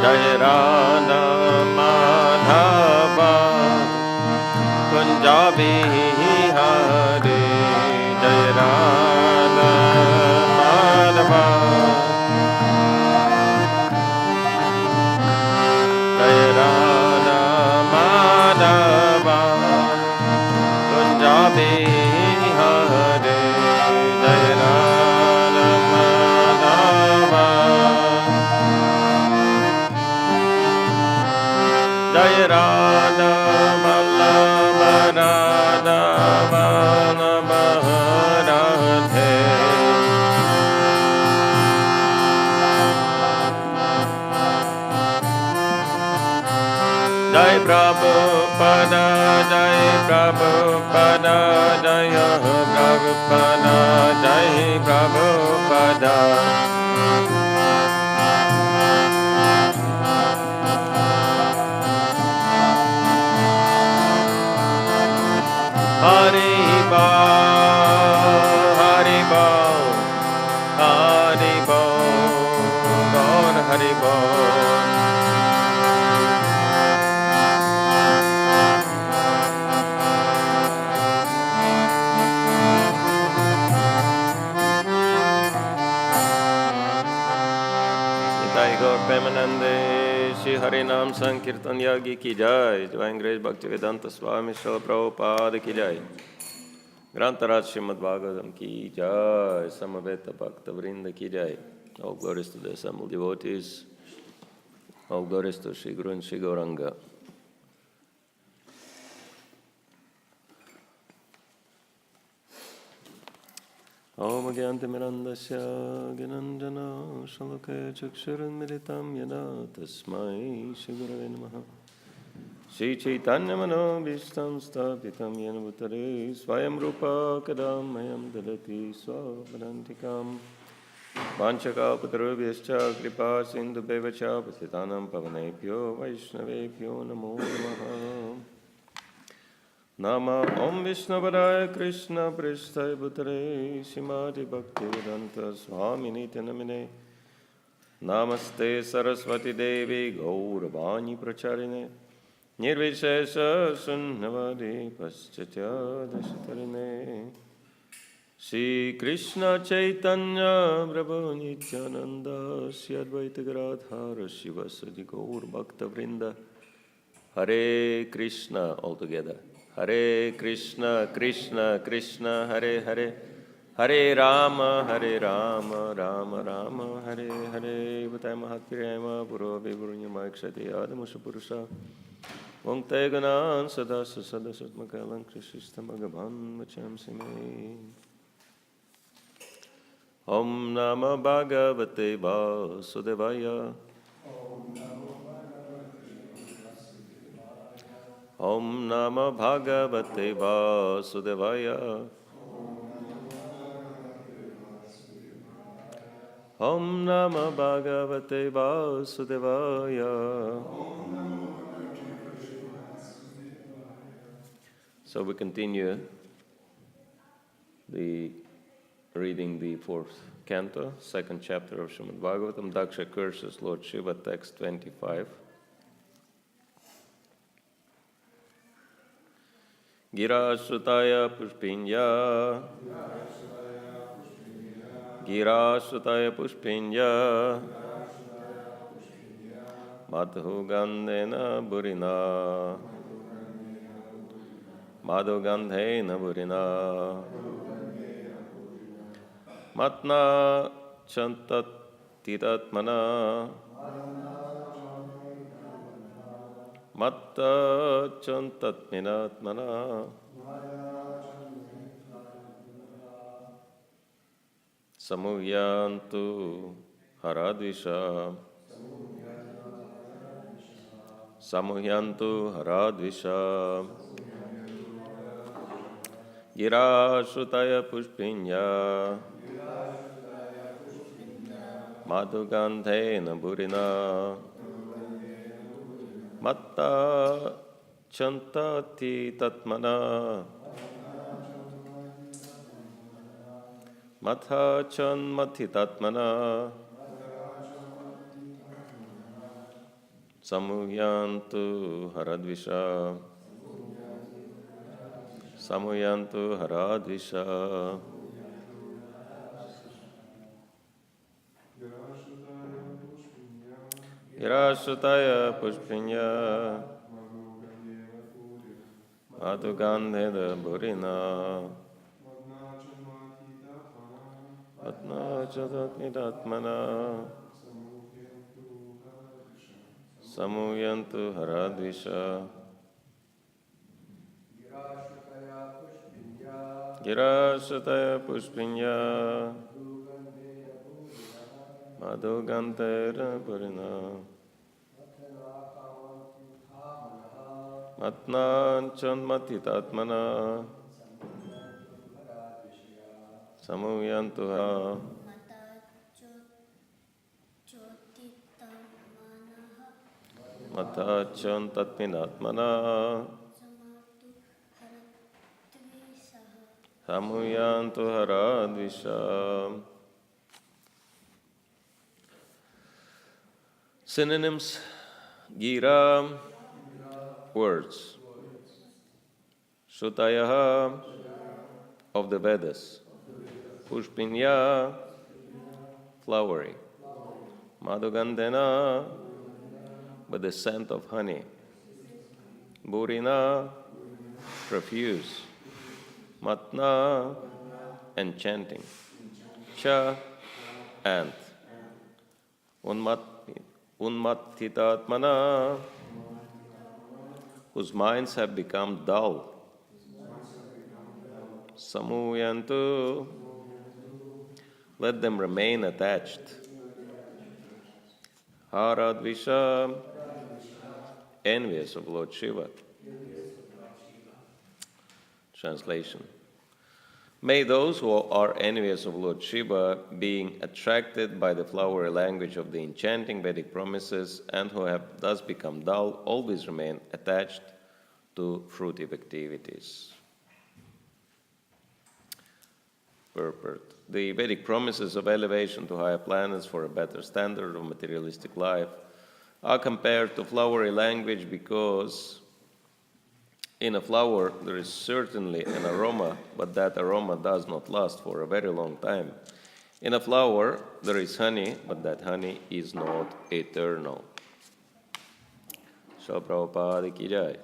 Jai Radha Madhava Punjabi Hare Jai Radha Madhava Jai Radha Madhava Punjabi Hare Jai Radha Madhava Jai Radha Vallabha Radha Vallabha Radhe Jai Prabhupada Jai Prabhupada Jaya Prabhupada Jai Prabhupada Haribo, Haribo, Haribo, Lord Haribo. Nitai Gaur Premanande, Shri Harinam Sankirtan Yagi ki jai, Jai Angrez Bhakti Vedanta Swami Srila Prabhupada ki jai. Grantaraj Srimad Bhagavatam ki jai, Samaveta Bhakta Vrinda ki jai. All glories to the assembled devotees. All glories to Shri Guru and Shri Gauranga. Om Agyanti Mirandasya Ginanjana Shalakaya Chaksharan Militam Yana Tasmai Shri Gurave Namaha Shri Chaitanya Mano Vishtam Stapitam Yana Bhutare Swayam Rupa Kadam Mayam Dadati Swavadantikam Vanchaka Putarubhyascha Kripa Sindhu Bevacha Pasitanam Pavanepyo Vaishnavepyo Namo Namaha Nama Om Vishnavaraya Krishna Prishthaya Bhutare Shrimati Bhakti Vedanta Swami Nityanamine Namaste Saraswati Devi Gauravani Pracharine Nirvishesha Sunnavadi Paschatya Dashatarine Shri Krishna Chaitanya Prabhu Nityananda Shri Advaita Gadadhara Shivasadi Gaur Bhakta Vrinda Hare Krishna altogether. Hare Krishna, Krishna, Krishna, Hare Hare, Hare Rama, Rama Rama, Hare Hare, Vataya Mahatpirema, Puro Vivurunyama Kshati Adamusha Purusha, Vongte Ganan Sadasa Sadasatmakalan Krishistamagavan Vacham Sime. Om Nama Bhagavate Vasudevaya. Om Namo Bhagavate Vasudevaya. Om Namo Bhagavate Vasudevaya. So we continue reading the fourth canto, second chapter of Srimad Bhagavatam. Daksha curses Lord Shiva, text 25. Gira Sutaya Pushpinya Gira Sutaya Pushpinya Madhu Gandhena Burina Madhu Gandhena Burina Matna Chantat Titatmana Matta Chantat Minatmana Samuhyantu Haradvisha Samuhyantu Haradvisha Gira Shrutaya Pushpinya Madhugandhena Burina Matta Chantati Tatmana Matha Chanmati Tatmana Samuyantu haradvisha. Samuyantu haradvisha. Girashutaya pushpinya. Madhugandheda burina. Atma chadatmidatmana. Samuyantu haradvisha. Girashutaya pushpinya. Madhugandheda burina. Atman chanmatitatmana. Samuyantu ha. Matachan tatminatmana. Samuyantu haradvisha. Synonyms: Gira, words. Shutayaha, of the Vedas. Pushpinya, flowery. Madhugandhena, with the scent of honey. Burina, profuse. Matna, enchanting. Cha, and. Unmattitatmana, whose minds have become dull. Samuyantu, let them remain attached. Haradvisha, envious of Lord Shiva. Translation: may those who are envious of Lord Shiva, being attracted by the flowery language of the enchanting Vedic promises, and who have thus become dull, always remain attached to fruitive activities. Purport: the Vedic promises of elevation to higher planets for a better standard of materialistic life are compared to flowery language because in a flower there is certainly an aroma, but that aroma does not last for a very long time. In a flower there is honey, but that honey is not eternal. Srila Prabhupada ki jai.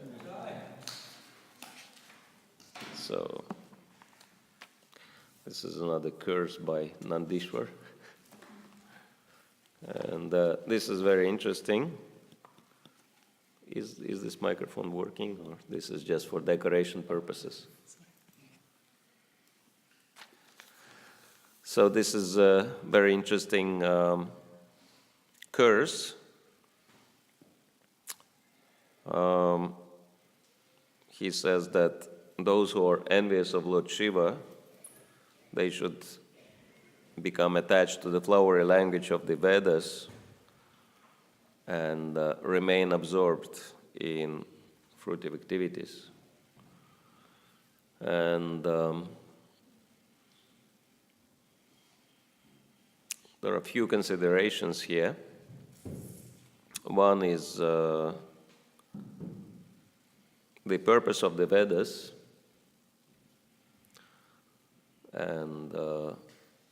So, this is another curse by Nandishwar. And this is very interesting. Is this microphone working, or this is just for decoration purposes? So this is a very interesting curse. He says that those who are envious of Lord Shiva, they should become attached to the flowery language of the Vedas and remain absorbed in fruitive activities. And there are a few considerations here. One is the purpose of the Vedas. And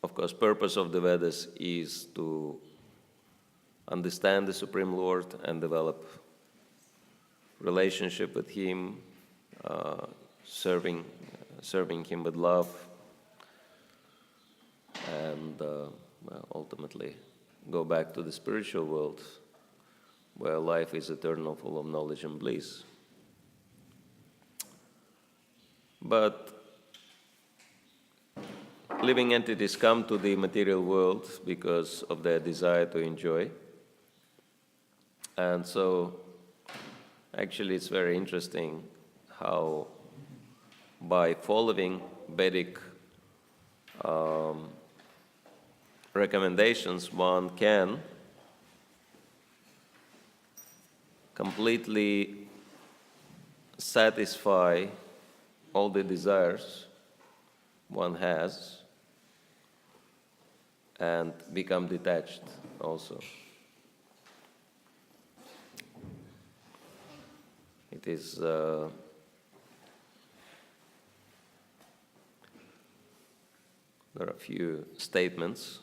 of course, purpose of the Vedas is to understand the Supreme Lord and develop relationship with Him, serving Him with love, and ultimately go back to the spiritual world where life is eternal, full of knowledge and bliss. But living entities come to the material world because of their desire to enjoy. And so, actually, it's very interesting how by following Vedic recommendations, one can completely satisfy all the desires one has and become detached also. is there are a few statements.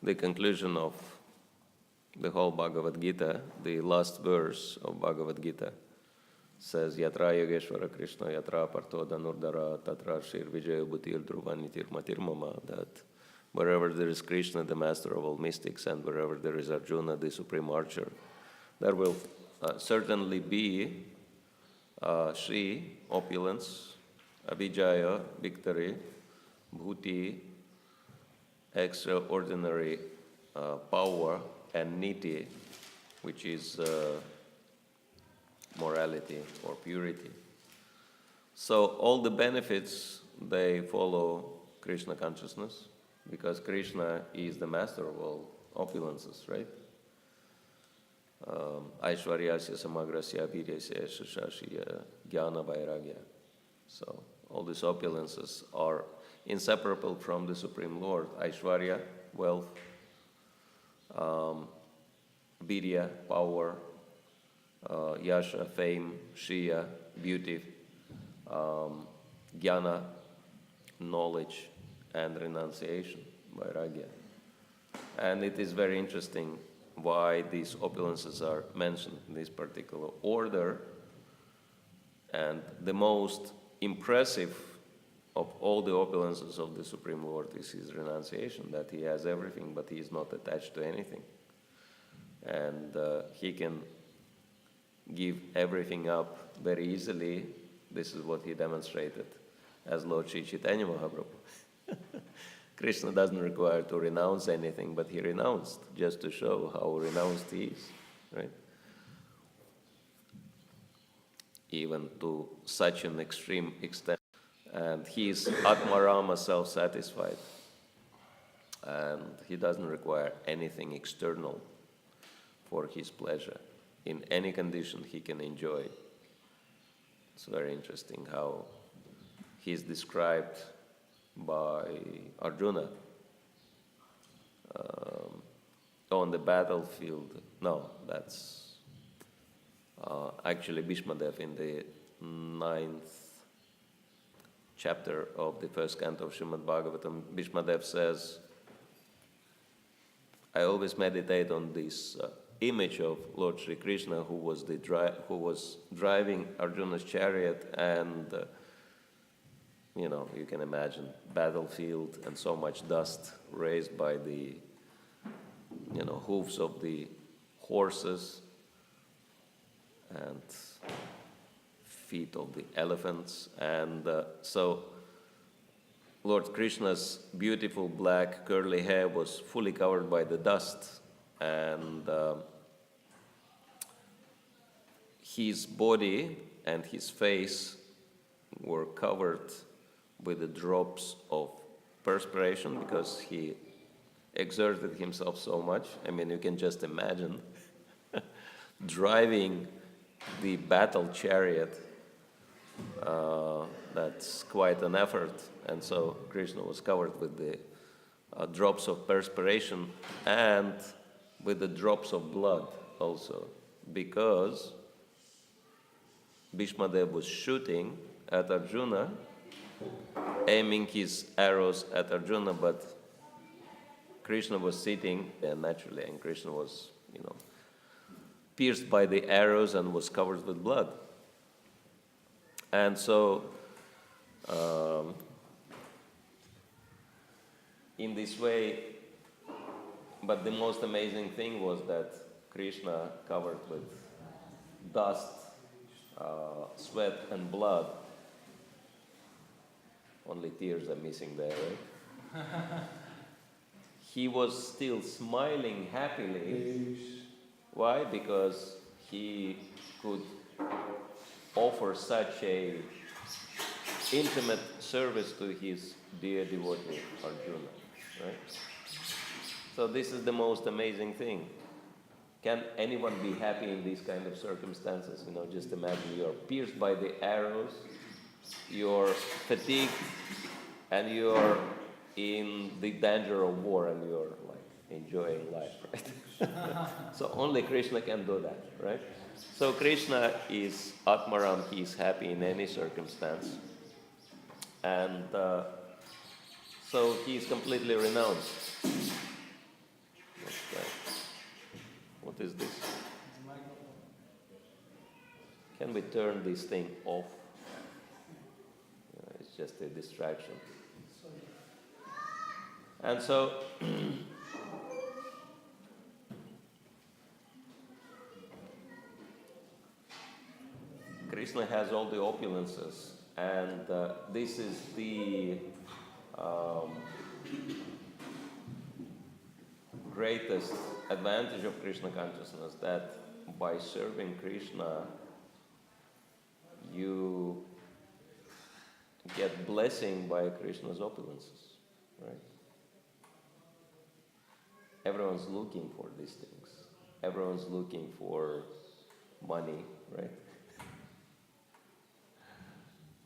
The conclusion of the whole Bhagavad Gita, the last verse of Bhagavad Gita, says, Yatra Yogeshwara Krishna, Yatra Partho Dhanurdhara, Tatra Shir Vijaya Bhutir Dhruvanitir Matir Mama, that wherever there is Krishna, the master of all mystics, and wherever there is Arjuna, the supreme archer, there will certainly be Shri, opulence, Avijaya, victory, Bhuti, extraordinary power, and Niti, which is morality or purity. So all the benefits, they follow Krishna consciousness, because Krishna is the master of all opulences, right? Aishwaryasya samagrasya viryasya shashashiya jnana vairagya. So all these opulences are inseparable from the Supreme Lord. Aishwarya, wealth, virya, power, yasha, fame, shriya, beauty, jnana, knowledge, and renunciation, vairagya. And it is very interesting why these opulences are mentioned in this particular order. And the most impressive of all the opulences of the Supreme Lord is his renunciation, that he has everything, but he is not attached to anything. And he can give everything up very easily. This is what he demonstrated as Lord Sri Chaitanya Mahaprabhu. Krishna doesn't require to renounce anything, but he renounced just to show how renounced he is, right? Even to such an extreme extent. And he is Atmarama, self-satisfied. And he doesn't require anything external for his pleasure. In any condition he can enjoy. It's very interesting how he's described by Arjuna on the battlefield. No, that's actually Bhishmadev in the 9th chapter of the first canto of Srimad Bhagavatam. Bhishmadev says, I always meditate on this image of Lord Sri Krishna, who was driving Arjuna's chariot, and you can imagine battlefield and so much dust raised by the hooves of the horses and feet of the elephants, and so Lord Krishna's beautiful black curly hair was fully covered by the dust, and his body and his face were covered with the drops of perspiration because he exerted himself so much. I mean, you can just imagine driving the battle chariot. That's quite an effort. And so Krishna was covered with the drops of perspiration and with the drops of blood also, because Bhishmadev was shooting at Arjuna, aiming his arrows at Arjuna, but Krishna was sitting there naturally, and Krishna was, pierced by the arrows and was covered with blood. And so, in this way, but the most amazing thing was that Krishna, covered with dust, sweat and blood, only tears are missing there, right? He was still smiling happily. Why? Because he could offer such a intimate service to his dear devotee Arjuna, right? So this is the most amazing thing. Can anyone be happy in these kind of circumstances? Just imagine you're pierced by the arrows, you're fatigued, and you're in the danger of war, and you're enjoying life, right? So only Krishna can do that, right? So Krishna is Atmaram, he is happy in any circumstance. And so he is completely renounced. What is this? Can we turn this thing off? It's just a distraction. And so, Krishna has all the opulences, and this is the greatest advantage of Krishna consciousness, that by serving Krishna, you get blessing by Krishna's opulences, right? Everyone's looking for these things. Everyone's looking for money, right?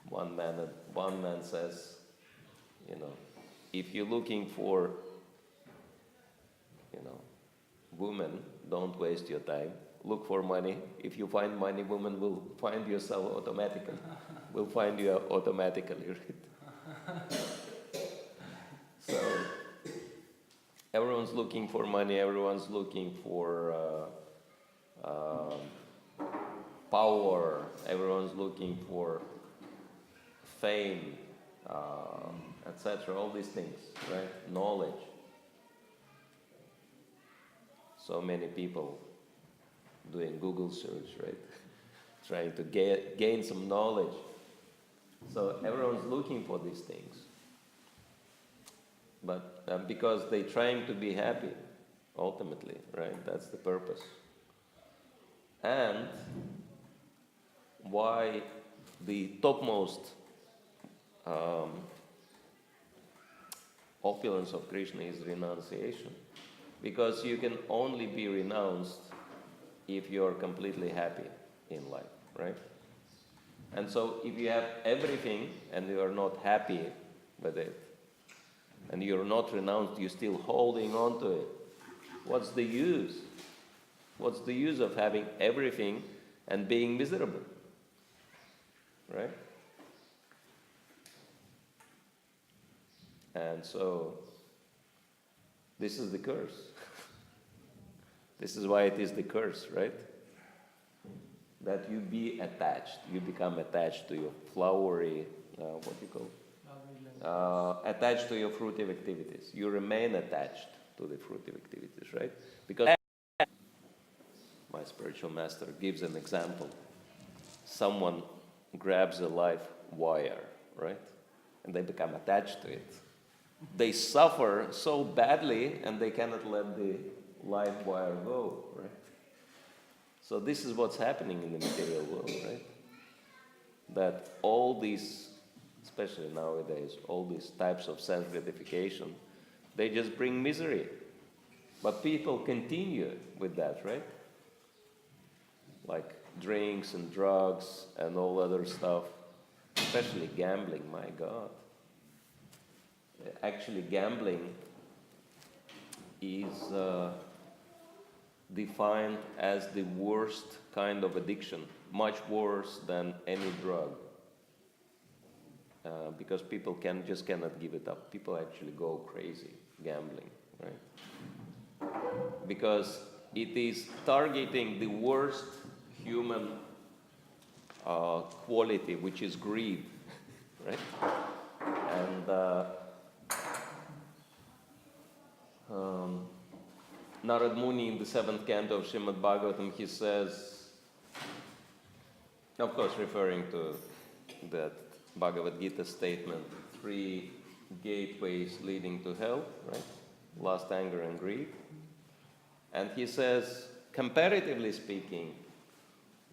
One man says, if you're looking for, women, don't waste your time. Look for money. If you find money, women will find yourself automatically. Will find you automatically, right? So everyone's looking for money. Everyone's looking for power. Everyone's looking for fame, etc. All these things, right? Knowledge. So many people doing Google search, right? Trying to gain some knowledge. So everyone's looking for these things. But because they're trying to be happy, ultimately, right? That's the purpose. And why the topmost opulence of Krishna is renunciation. Because you can only be renounced if you're completely happy in life, right? And so if you have everything and you are not happy with it, and you're not renounced, you're still holding on to it, what's the use? What's the use of having everything and being miserable, right? And so this is the curse. This is why it is the curse, right? That you be attached. You become attached to your flowery, attached to your fruitive activities. You remain attached to the fruitive activities, right? Because my spiritual master gives an example. Someone grabs a live wire, right? And they become attached to it. They suffer so badly and they cannot let the live wire go, right? So this is what's happening in the material world, right? That all these, especially nowadays, all these types of sense gratification, they just bring misery. But people continue with that, right? Like drinks and drugs and all other stuff, especially gambling, my God. Actually, gambling is defined as the worst kind of addiction, much worse than any drug. Because people just cannot give it up. People actually go crazy gambling, right? Because it is targeting the worst human quality, which is greed, right? And Narad Muni in the 7th canto of Srimad Bhagavatam, he says, of course referring to that Bhagavad Gita statement, 3 gateways leading to hell, right? Lust, anger, and greed. And he says, comparatively speaking,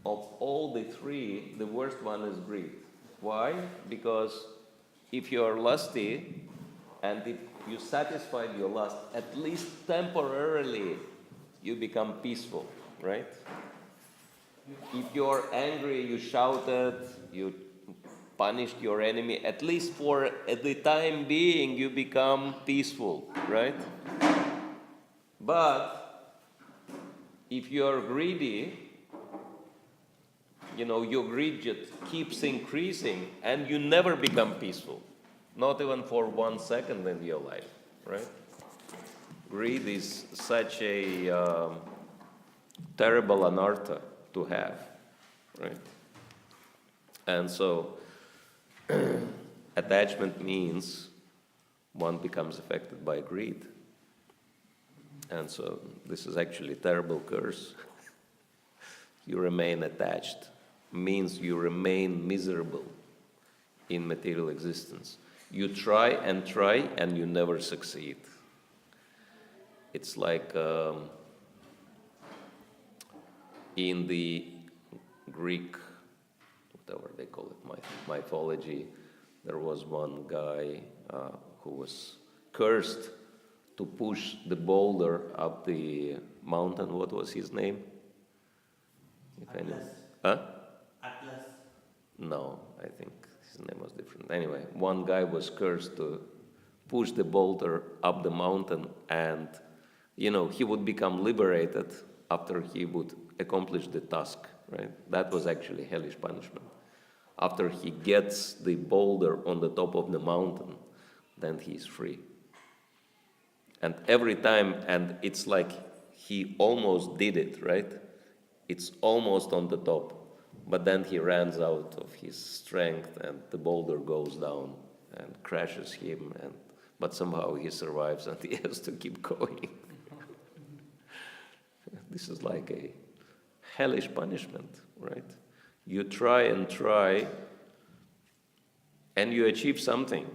of all the 3, the worst one is greed. Why? Because if you are lusty, and if you satisfied your lust, at least temporarily, you become peaceful, right? If you're angry, you shouted, you punished your enemy, at least for the time being, you become peaceful, right? But if you are greedy, your greed just keeps increasing and you never become peaceful. Not even for 1 second in your life, right? Greed is such a terrible anartha to have, right? And so attachment means one becomes affected by greed. And so this is actually a terrible curse. You remain attached, means you remain miserable in material existence. You try and you never succeed. It's like in the Greek, whatever they call it, mythology, there was one guy who was cursed to push the boulder up the mountain. What was his name? Atlas. Huh? Atlas. No, I think his name was different. Anyway, one guy was cursed to push the boulder up the mountain, and he would become liberated after he would accomplish the task, right? That was actually hellish punishment. After he gets the boulder on the top of the mountain, then he's free. And every time, and it's like he almost did it, right? It's almost on the top, but then he runs out of his strength and the boulder goes down and crashes him, but somehow he survives and he has to keep going. This is like a hellish punishment, right? You try and you achieve something,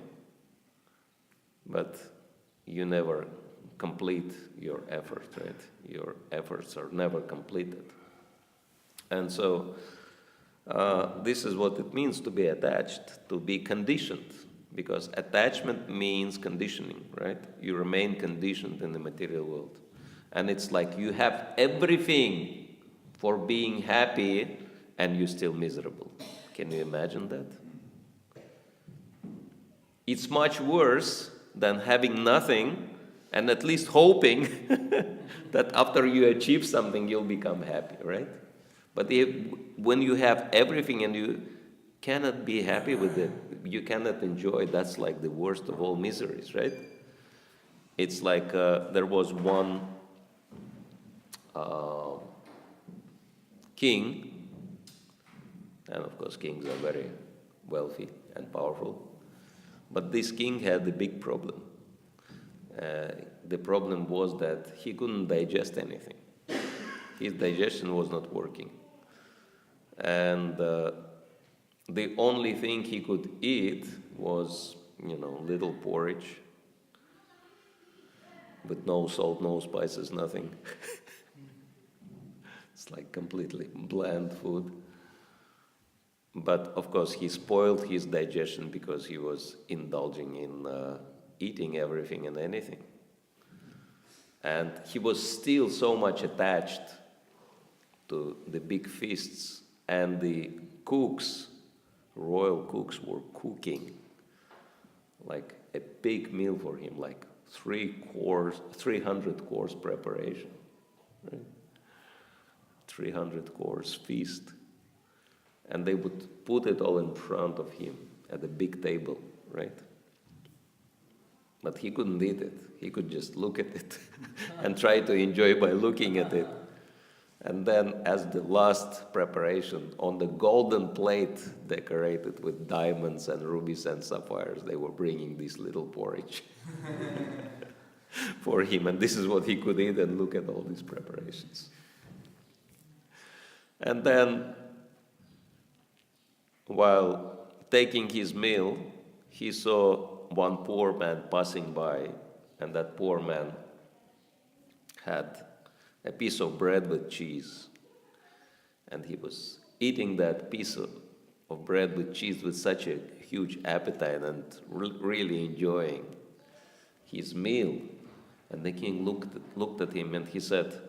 but you never complete your effort, right? Your efforts are never completed. And so this is what it means to be attached, to be conditioned, because attachment means conditioning, right? You remain conditioned in the material world. And it's like you have everything for being happy and you're still miserable. Can you imagine that? It's much worse than having nothing and at least hoping that after you achieve something, you'll become happy, right? But when you have everything and you cannot be happy with it, you cannot enjoy, that's like the worst of all miseries, right? It's like there was one king, and of course kings are very wealthy and powerful, but this king had a big problem. The problem was that he couldn't digest anything. His digestion was not working. And the only thing he could eat was, little porridge with no salt, no spices, nothing. It's like completely bland food. But of course, he spoiled his digestion because he was indulging in eating everything and anything. And he was still so much attached to the big feasts, and the cooks, royal cooks, were cooking like a big meal for him, like 300 course preparation, right? 300 course feast. And they would put it all in front of him at a big table, right? But he couldn't eat it. He could just look at it and try to enjoy by looking at it. And then as the last preparation, on the golden plate decorated with diamonds and rubies and sapphires, they were bringing this little porridge for him. And this is what he could eat, and look at all these preparations. And then, while taking his meal, he saw one poor man passing by, and that poor man had a piece of bread with cheese. And he was eating that piece of bread with cheese with such a huge appetite and really enjoying his meal. And the king looked at him and he said,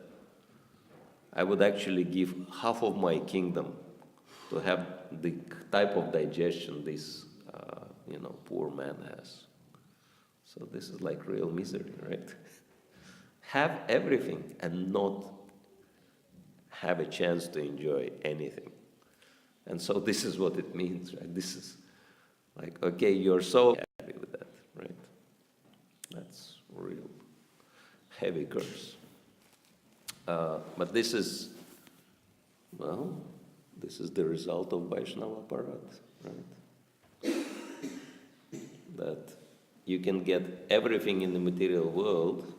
I would actually give half of my kingdom to have the type of digestion this poor man has. So this is like real misery, right? have everything and not have a chance to enjoy anything. And so this is what it means, right? This is like, okay, you're so happy with that, right? That's real heavy curse. But this is, well, this is the result of Vaishnava Parat, right? That you can get everything in the material world,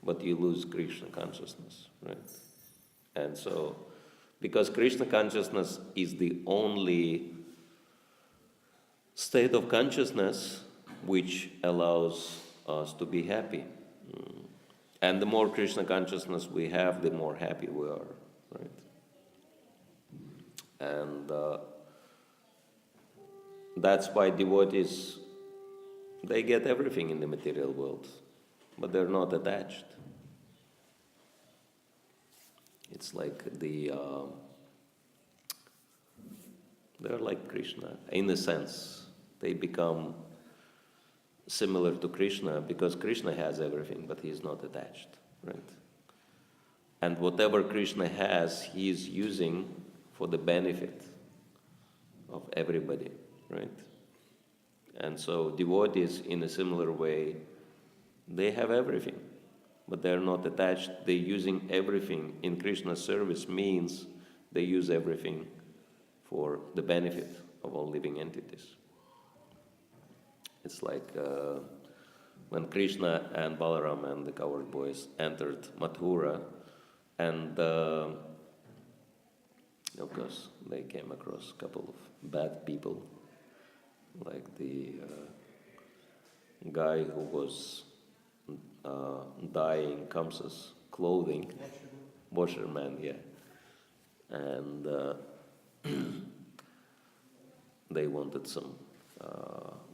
but you lose Krishna consciousness, right? And so, because Krishna consciousness is the only state of consciousness which allows us to be happy. And the more Krishna consciousness we have, the more happy we are, right? And that's why devotees, they get everything in the material world, but they're not attached. It's like they're like Krishna. In a sense, they become similar to Krishna because Krishna has everything, but he is not attached, right? And whatever Krishna has, he is using for the benefit of everybody, right? And so devotees, in a similar way, they have everything, but they're not attached. They're using everything in Krishna's service means they use everything for the benefit of all living entities. It's like when Krishna and Balaram and the cowherd boys entered Mathura, and of course they came across a couple of bad people, like the guy who was dyeing Kamsa's clothing, washerman, yeah, and they wanted some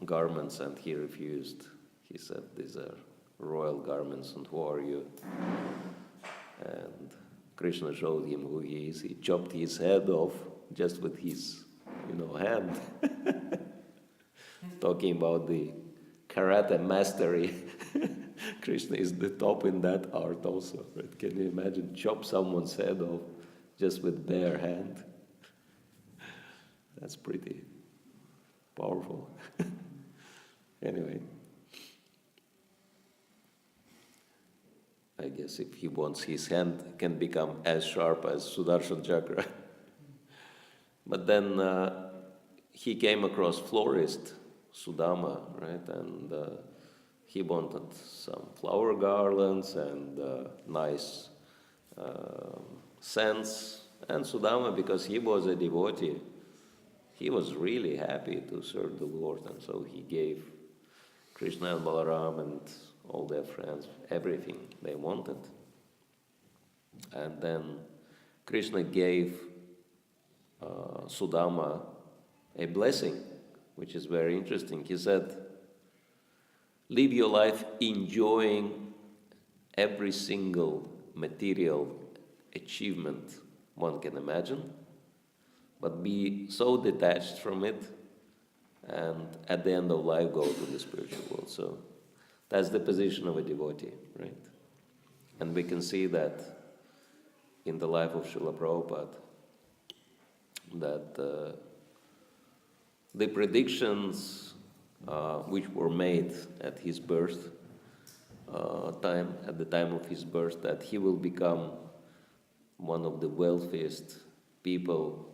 garments, and he refused. He said, "These are royal garments, and who are you?" And Krishna showed him who he is. He chopped his head off just with his, hand. Talking about the karate mastery. Krishna is the top in that art also. Right? Can you imagine? Chop someone's head off just with bare hand. That's pretty powerful. Anyway, I guess if he wants, his hand can become as sharp as Sudarshan Chakra. But then he came across florist Sudama, right? And he wanted some flower garlands and nice scents. And Sudama, because he was a devotee, he was really happy to serve the Lord, and so he gave Krishna and Balaram and all their friends everything they wanted. And then Krishna gave Sudama a blessing, which is very interesting. He said, "Live your life enjoying every single material achievement one can imagine, but be so detached from it, and at the end of life go to the spiritual world." So that's the position of a devotee, right? And we can see that in the life of Srila Prabhupada, that the predictions which were made at his birth time, at the time of his birth, that he will become one of the wealthiest people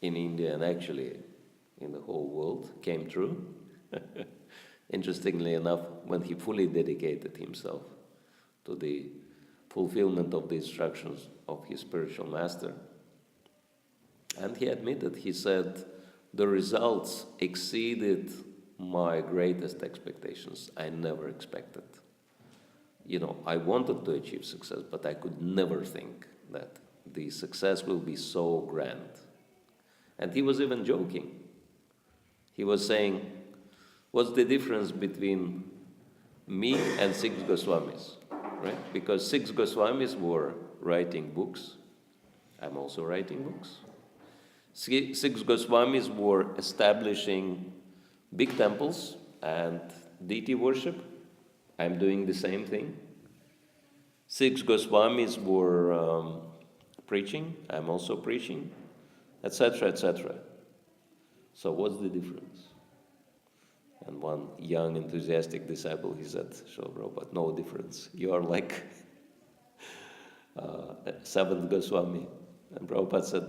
in India and actually in the whole world, came true. Interestingly enough, when he fully dedicated himself to the fulfillment of the instructions of his spiritual master. And he admitted, he said, "The results exceeded my greatest expectations. I never expected. I wanted to achieve success, but I could never think that the success will be so grand." And he was even joking. He was saying, "What's the difference between me and 6 Goswamis?" Right? Because 6 Goswamis were writing books. I'm also writing books. 6 Goswamis were establishing big temples and deity worship. I'm doing the same thing. Six Goswamis were preaching, I'm also preaching, etc., etc. So what's the difference? And one young enthusiastic disciple, he said, Srila Prabhupada, no difference. You are like seventh Goswami. And Prabhupada said,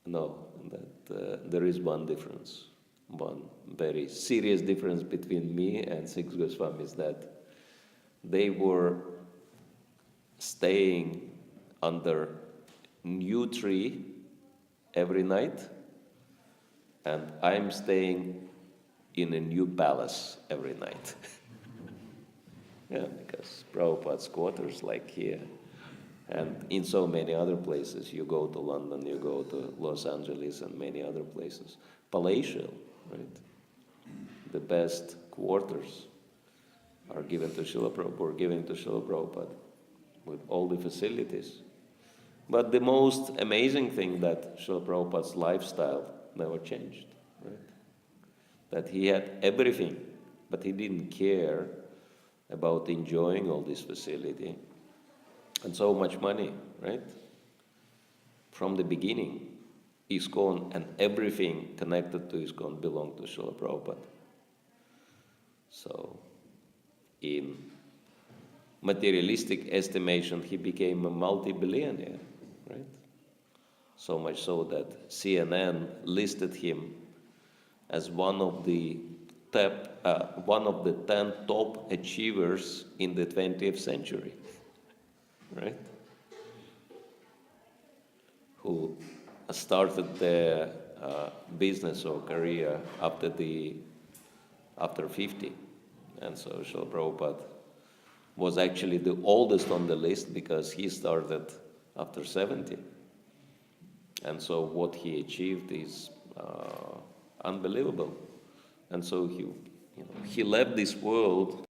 no, that there is one difference. One very serious difference between me and six Goswamis, that they were staying under new tree every night, and I'm staying in a new palace every night. Yeah, because Prabhupada's quarters like here, and in so many other places. You go to London, you go to Los Angeles and many other places. Palatial, right? The best quarters are given to Srila Prabhupada, or given to Srila Prabhupada with all the facilities. But the most amazing thing that Srila Prabhupada's lifestyle never changed, right? That he had everything, but he didn't care about enjoying all this facility and so much money, right? From the beginning, ISKCON and everything connected to ISKCON belonged to Srila Prabhupada. So, in materialistic estimation, he became a multi-billionaire, right? So much so that CNN listed him as one of the 10 top achievers in the 20th century, right? Who started their business or career after 50. And so Srila Prabhupada was actually the oldest on the list because he started after 70. And so what he achieved is unbelievable. And so he left this world.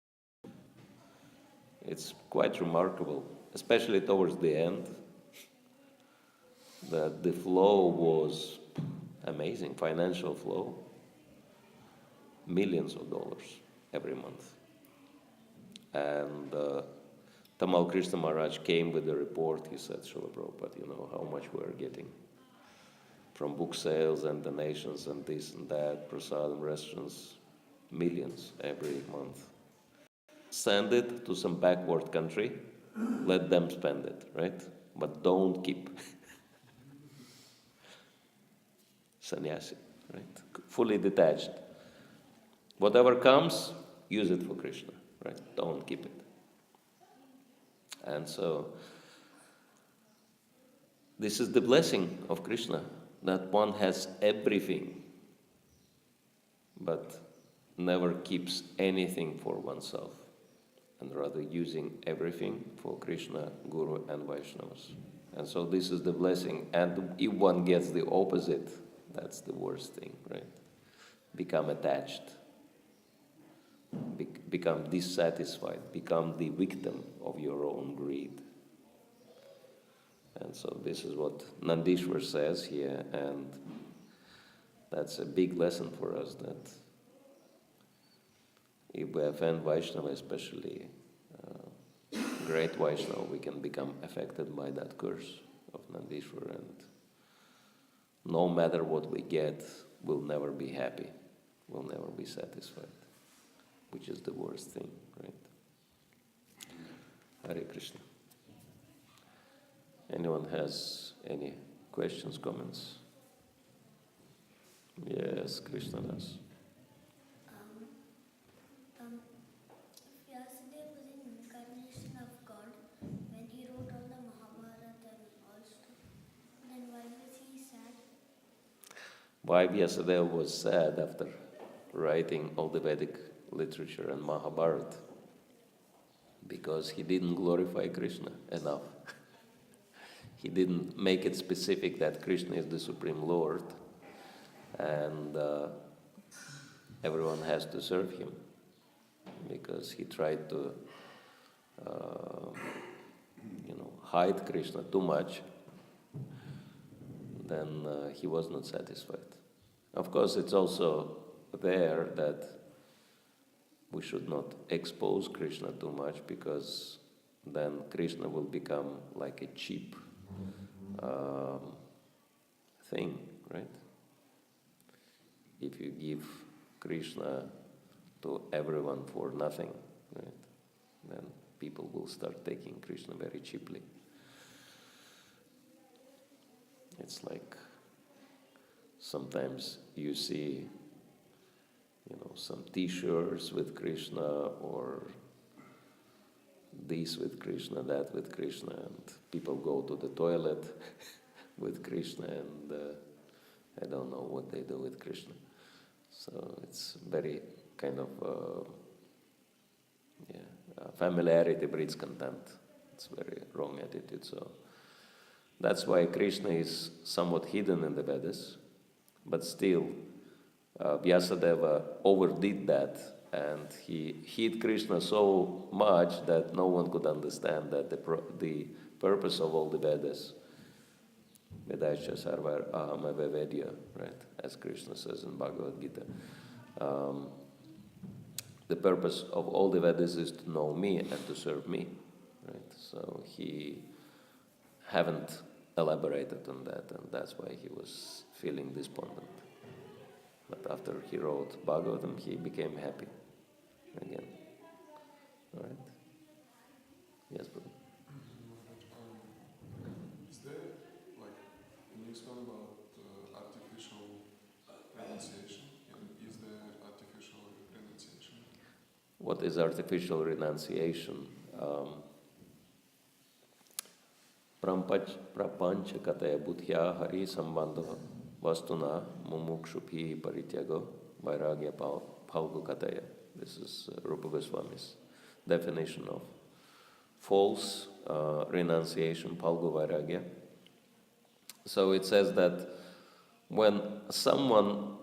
It's quite remarkable, especially towards the end, that the flow was amazing, financial flow, millions of dollars every month. And Tamal Krishna Maharaj came with a report. He said, Srila Prabhupada, you know how much we are getting from book sales and donations and this and that, prasadam restaurants, millions every month. Send it to some backward country, let them spend it, right? But don't keep. Sannyasi, right? Fully detached. Whatever comes, use it for Krishna, right? Don't keep it. And so, this is the blessing of Krishna, that one has everything, but never keeps anything for oneself, and rather using everything for Krishna, Guru and Vaishnavas. And so this is the blessing. And if one gets the opposite, that's the worst thing, right? Become attached, become dissatisfied, become the victim of your own greed. And so this is what Nandishwar says here, and that's a big lesson for us, that if we offend Vaishnava, especially great Vaishnava, we can become affected by that curse of Nandishwar, and no matter what we get, we'll never be happy, we'll never be satisfied, which is the worst thing, right? Hare Krishna. Anyone has any questions, comments? Yes, Krishna does. Vyasadeva was an incarnation of God when he wrote all the Mahabharata and all stuff. Then why was he sad? Why Vyasadeva was sad after writing all the Vedic literature and Mahabharata? Because he didn't glorify Krishna enough. He didn't make it specific that Krishna is the Supreme Lord and everyone has to serve him, because he tried to hide Krishna too much. Then he was not satisfied. Of course, it's also there that we should not expose Krishna too much, because then Krishna will become like a cheap thing, right? If you give Krishna to everyone for nothing, right, then people will start taking Krishna very cheaply. It's like sometimes you see, some T-shirts with Krishna, or this with Krishna, that with Krishna, and people go to the toilet with Krishna, and I don't know what they do with Krishna. So it's very kind of, familiarity breeds contempt. It's very wrong attitude. So that's why Krishna is somewhat hidden in the Vedas, but still Vyasadeva overdid that, and he hid Krishna so much that no one could understand that the purpose of all the Vedas, Vedasya Sarvar Aham Eva Vedya, right, as Krishna says in Bhagavad Gita. The purpose of all the Vedas is to know me and to serve me, right? So he haven't elaborated on that, and that's why he was feeling despondent. But after he wrote Bhagavatam, he became happy again. All right? Yes, brother. Is there, can you explain about artificial renunciation? Is there artificial renunciation? What is artificial renunciation? Prapancha kataya buddhya hari sambandha vastuna mumukshuphi parityago vairagya phalgu kataya. This is Rupa Goswami's definition of false renunciation, phalgu vairagya. So it says that when someone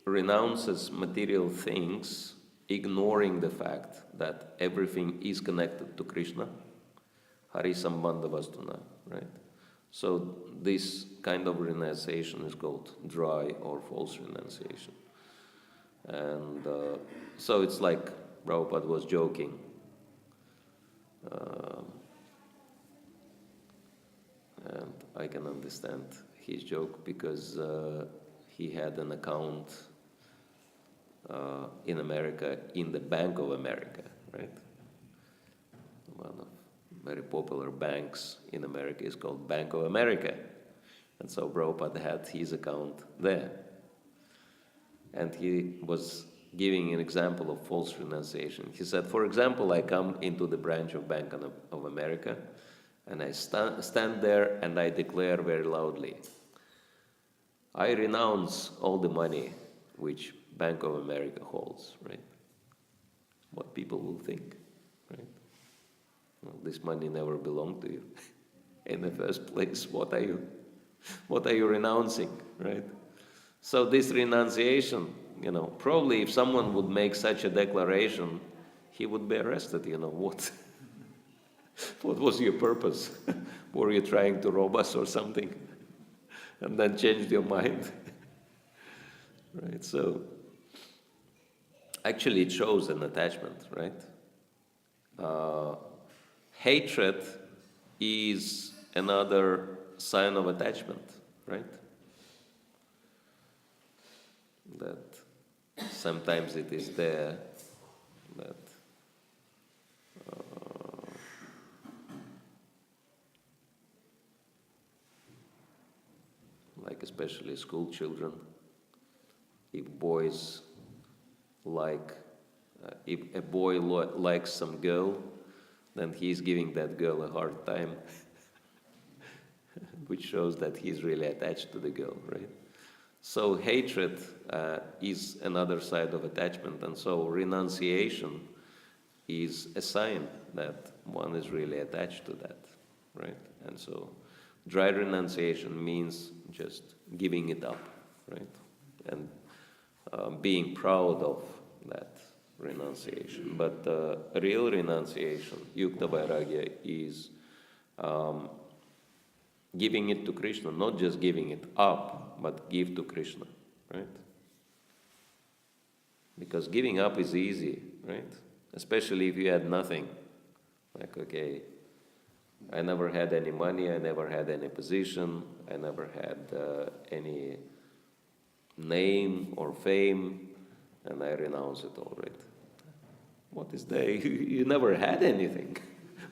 renounces material things, ignoring the fact that everything is connected to Krishna, Hari Sambandha Vastuna, right? So this kind of renunciation is called dry or false renunciation. And so it's like Prabhupada was joking. And I can understand his joke because he had an account in America, in the Bank of America, right? One of very popular banks in America is called Bank of America. And so Prabhupada had his account there. And he was giving an example of false renunciation. He said, for example, I come into the branch of Bank of America, and I stand there and I declare very loudly, I renounce all the money which Bank of America holds, right? What people will think, right? Well, this money never belonged to you. In the first place, what are you renouncing, right? So this renunciation, probably if someone would make such a declaration, he would be arrested, what? What was your purpose? Were you trying to rob us or something? And then changed your mind? Right, so actually it shows an attachment, right? Hatred is another sign of attachment, right? That sometimes it is there, that like especially school children, if boys if a boy likes some girl, then he's giving that girl a hard time, which shows that he's really attached to the girl, right? So hatred is another side of attachment, and so renunciation is a sign that one is really attached to that, right? And so dry renunciation means just giving it up, right? And being proud of that renunciation. But real renunciation, yukta vairagya, is giving it to Krishna, not just giving it up, but give to Krishna, right? Because giving up is easy, right? Especially if you had nothing. Like, okay, I never had any money, I never had any position, I never had any name or fame, and I renounce it all, right? What is there? You never had anything.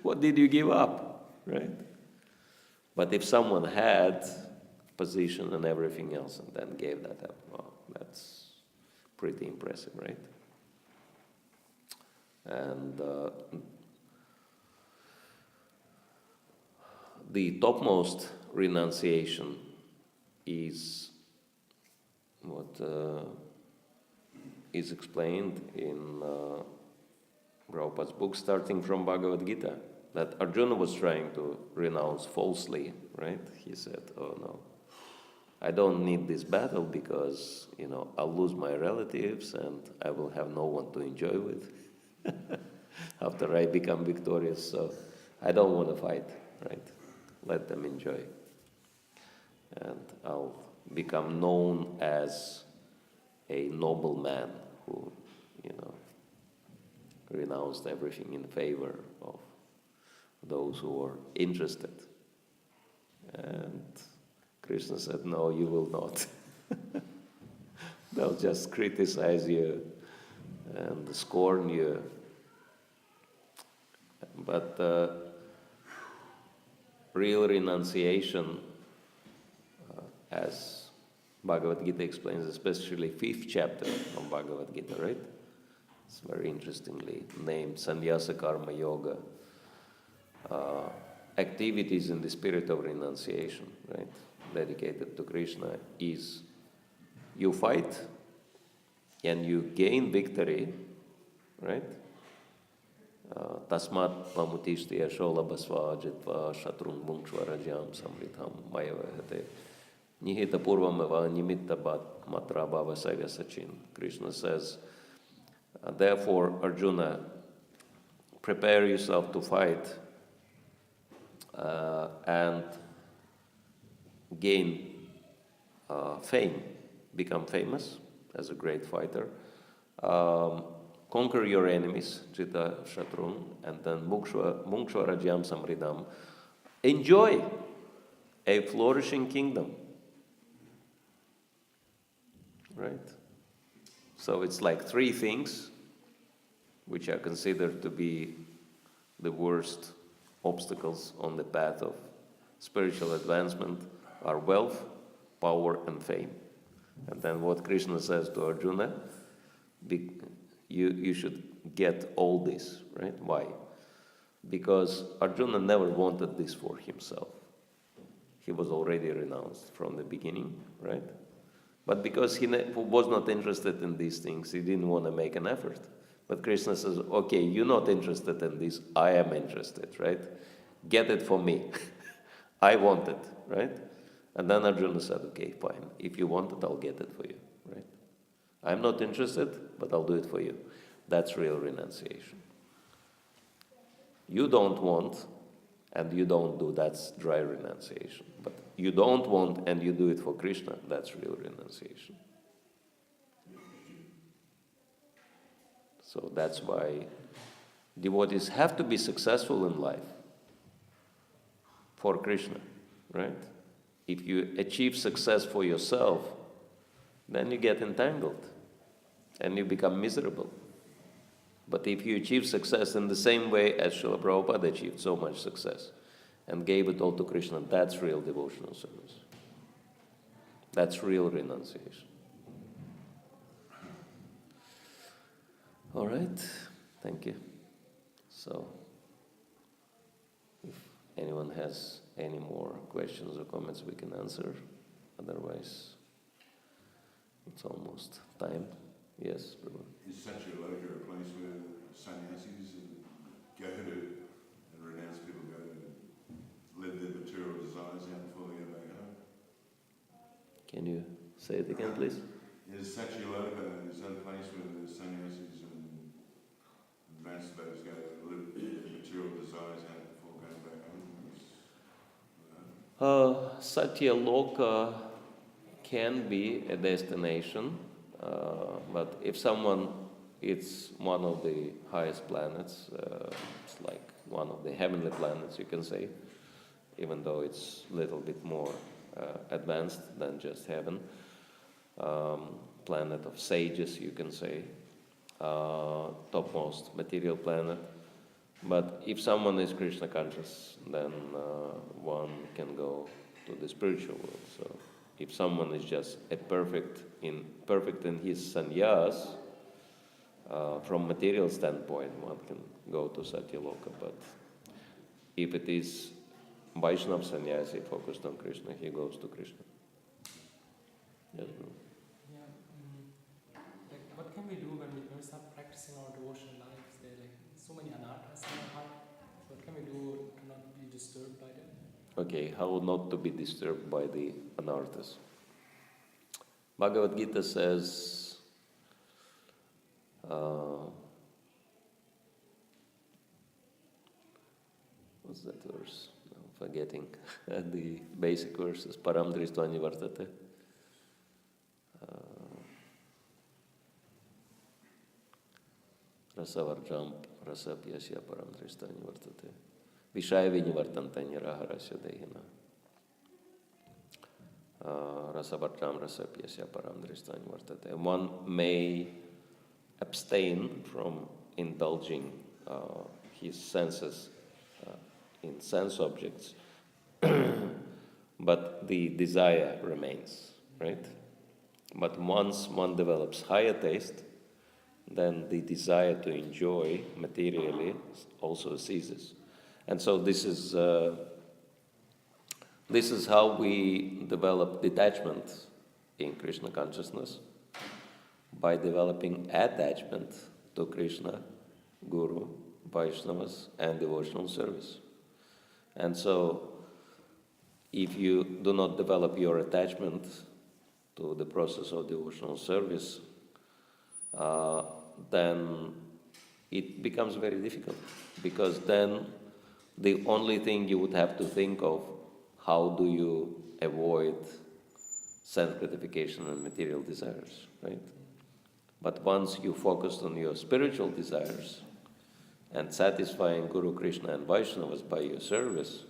What did you give up, right? But if someone had position and everything else and then gave that up, well, that's pretty impressive, right? And the topmost renunciation is what is explained in Prabhupada's book, starting from Bhagavad Gita, that Arjuna was trying to renounce falsely, right? He said, oh no, I don't need this battle because, I'll lose my relatives and I will have no one to enjoy with after I become victorious, so I don't want to fight, right? Let them enjoy. And I'll become known as a noble man who, renounced everything in favor of those who were interested. And Krishna said, no, you will not. They'll just criticize you and scorn you. But real renunciation, as Bhagavad Gita explains, especially 5th chapter of Bhagavad Gita, right? It's very interestingly named Sannyasa Karma Yoga. Activities in the spirit of renunciation, right? Dedicated to Krishna is you fight and you gain victory, right? Tasmat pamutishti ashola basva jitva shatrung bhungshvarajyam samritam mayavahate nihita purvameva nimitta matra bhava saga sachin. Krishna says, therefore, Arjuna, prepare yourself to fight and gain fame, become famous as a great fighter, conquer your enemies, Jita Shatrun, and then Mukshva Rajyam Samridam, enjoy a flourishing kingdom. Right? So it's like 3 things which are considered to be the worst obstacles on the path of spiritual advancement are wealth, power, and fame. And then what Krishna says to Arjuna, you should get all this, right? Why? Because Arjuna never wanted this for himself. He was already renounced from the beginning, right? But because he was not interested in these things, he didn't want to make an effort. But Krishna says, okay, you're not interested in this, I am interested, right? Get it for me. I want it, right? And then Arjuna said, okay, fine. If you want it, I'll get it for you, right? I'm not interested, but I'll do it for you. That's real renunciation. You don't want, and you don't do, that's dry renunciation. But you don't want, and you do it for Krishna, that's real renunciation. So that's why devotees have to be successful in life for Krishna, right? If you achieve success for yourself, then you get entangled and you become miserable. But if you achieve success in the same way as Srila Prabhupada achieved so much success and gave it all to Krishna, that's real devotional service. That's real renunciation. All right, thank you. So, if anyone has any more questions or comments, we can answer. Otherwise, it's almost time. Yes, Prabhu. Is Satyaloka a place where sannyasis go to and renounced people go to live their material desires out before they go back home? Can you say it again, please? Is Satyaloka, is that a place where the sannyasis and advanced devotees go to live their material desires out before going back home? Satyaloka can be a destination But if someone, it's one of the highest planets, it's like one of the heavenly planets, you can say, even though it's a little bit more advanced than just heaven. Planet of sages, you can say, topmost material planet. But if someone is Krishna conscious, then one can go to the spiritual world. So if someone is just a perfect in his sannyas, from material standpoint, one can go to Satyaloka. But if it is Vaishnava sannyasi focused on Krishna, he goes to Krishna. Yes, bro. Yeah. Like, what can we do when we start practicing our devotional lives? There are like so many anarthas in our heart. What can we do to not be disturbed by them? Okay, how not to be disturbed by the anarthas? Bhagavad Gita says, what's that verse? I'm forgetting the basic verses. Param dristva nivartate. Rasavarjam rasapyasya param dristva nivartate. Vishaya vinivartanta niraharasya dehina. Rasavarjam rasapyasya param dristva nivartate. One may abstain from indulging his senses in sense objects, but the desire remains, right? But once one develops higher taste, then the desire to enjoy materially also ceases. And so this is how we develop detachment in Krishna consciousness, by developing attachment to Krishna, Guru, Vaishnavas, and devotional service. And so, if you do not develop your attachment to the process of devotional service, then it becomes very difficult, because then the only thing you would have to think of, how do you avoid sense gratification and material desires, right? But once you focus on your spiritual desires and satisfying Guru, Krishna and Vaishnavas by your service,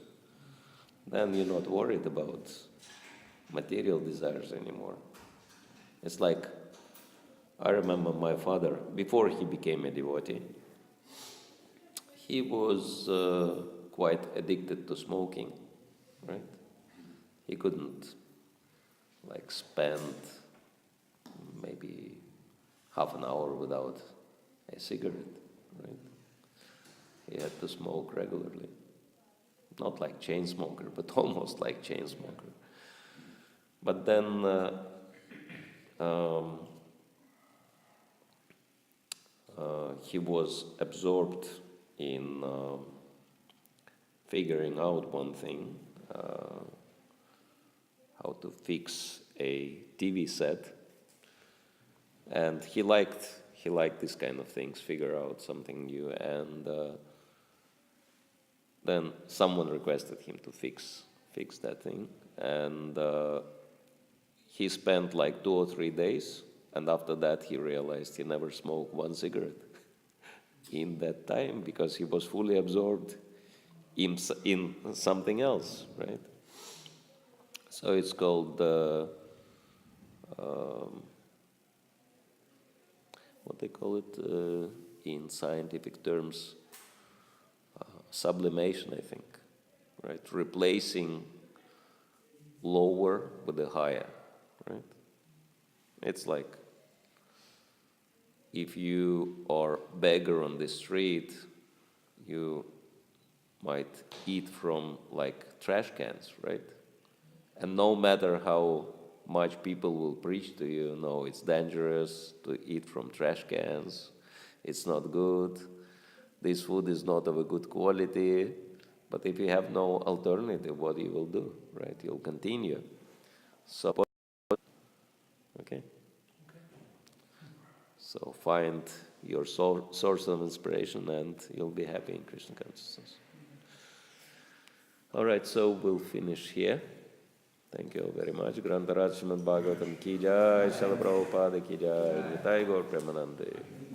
then you're not worried about material desires anymore. It's like, I remember my father, before he became a devotee, he was quite addicted to smoking, right? He couldn't spend maybe half an hour without a cigarette, right? He had to smoke regularly. Not like chain smoker, but almost like chain smoker. But then he was absorbed in figuring out one thing, how to fix a TV set. And he liked this kind of things, figure out something new. And then someone requested him to fix that thing. And he spent 2 or 3 days. And after that, he realized he never smoked one cigarette in that time, because he was fully absorbed in something else, right? So it's called what they call it in scientific terms, sublimation, I think, right? Replacing lower with the higher, right? It's like if you are beggar on the street, you might eat from trash cans, right? And no matter how much people will preach to you, no, it's dangerous to eat from trash cans, it's not good, this food is not of a good quality. But if you have no alternative, what you will do, right? You'll continue. So, okay? So find your source of inspiration and you'll be happy in Krishna consciousness. All right, so we'll finish here. Thank you very much. Grantaraj Srimad Bhagavatam ki jai, Srila Prabhupada ki jai, Nitai Gaur Premanande.